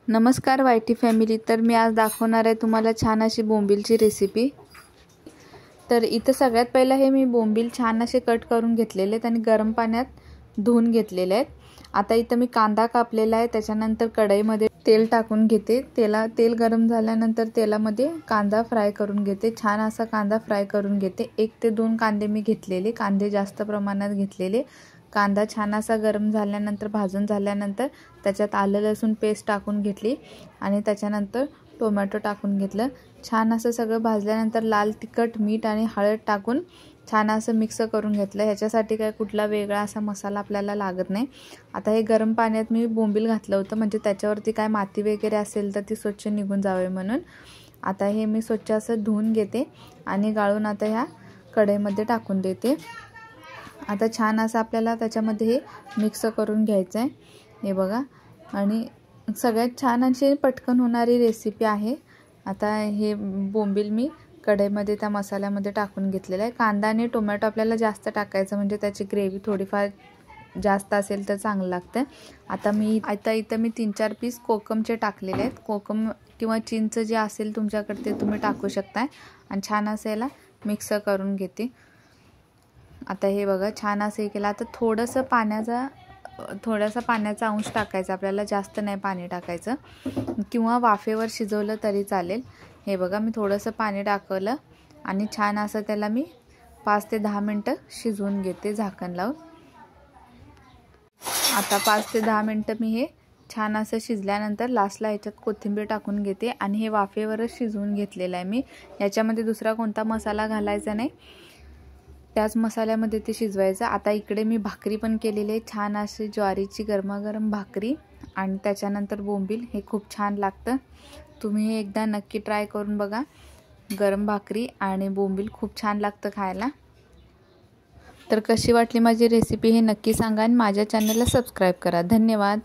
नमस्कार YT family. तर मी आज दाखवणार आहे तुम्हाला छान अशी बोंबीलची रेसिपी। तर इथं सगळ्यात पहिला हे मी बोंबील छान असे कट करून घेतलेले आहेत आणि गरम पाण्यात धुवून घेतलेले आहेत। आता इथं मी कांदा कापलेला आहे, त्याच्यानंतर कढईमध्ये तेल टाकून घेते। तेल गरम झाल्यानंतर तेलामध्ये कांदा फ्राय करून घेते। छान असा कांदा फ्राय करून घेते। 1 ते 2 कांदे मी घेतलेले, कांदे जास्त प्रमाणात घेतलेले। कांदा छान असा गरम झाल्यानंतर भाजून झाल्यानंतर त्याच्यात आलं लसूण पेस्ट टाकून घेतली आणि त्याच्यानंतर टोमॅटो टाकून घेतलं। छान असं सगळं भाजल्यानंतर लाल तिखट, मीठ आणि हळद टाकून छान असं मिक्स करून घेतलं। ह्याच्यासाठी काय कुठला वेगळा असा मसाला आपल्याला लागत नाही। आता हे गरम पाण्यात मी बोंबील घातलं होतं, म्हणजे त्याच्यावरती काय माती वगैरे असेल तर ती स्वच्छ निघून जावे म्हणून। आता हे मी स्वच्छ असं धुवून घेते आणि गाळून आता ह्या कढईमध्ये टाकून देते। आता छान असं आपल्याला त्याच्यामध्ये हे मिक्स करून घ्यायचं आहे, हे बघा। आणि सगळ्यात छान अशी पटकन होणारी रेसिपी आहे। आता हे बोंबील मी कढईमध्ये त्या मसाल्यामध्ये टाकून घेतलेला आहे। कांदा आणि टोमॅटो आपल्याला जास्त टाकायचं, म्हणजे त्याची ग्रेव्ही थोडीफार जास्त असेल तर चांगलं लागतं। आता इथं मी 3-4 पीस कोकमचे टाकलेले आहेत। कोकम किंवा चिंच जे असेल तुमच्याकडे ते तुम्ही टाकू शकताय आणि छान असं याला मिक्स करून घेते। आता हे बघा छान असं केलं। आता थोडासा पाण्याचा अंश टाकायचा आपल्याला, जास्त नाही पाणी टाकायचं, किंवा वाफेवर शिजवलं तरी चालेल। हे बघा मी थोडंसं पाणी टाकलं आणि छान असं त्याला मी 5 ते 10 मिनटं शिजवून घेते झाकण लावून। आता 5 ते 10 मिनटं मी हे छान असं शिजल्यानंतर लास्टला याच्यात कोथिंबीर टाकून घेते आणि हे वाफेवरच शिजवून घेतलेलं आहे मी। याच्यामध्ये दुसरा कोणता मसाला घालायचा नाही, त्याच मसाल्यामध्ये ते शिजवायचं। आता इकडे मी भाकरी पण केलेली आहे, छान अशी ज्वारीची गरमागरम भाकरी आणि त्याच्यानंतर बोंबील। हे खूप छान लागतं, तुम्ही हे एकदा नक्की ट्राय करून बघा। गरम भाकरी आणि बोंबील खूप छान लागतं खायला। तर कशी वाटली माझी रेसिपी हे नक्की सांगा आणि माझ्या चॅनलला सबस्क्राईब करा। धन्यवाद।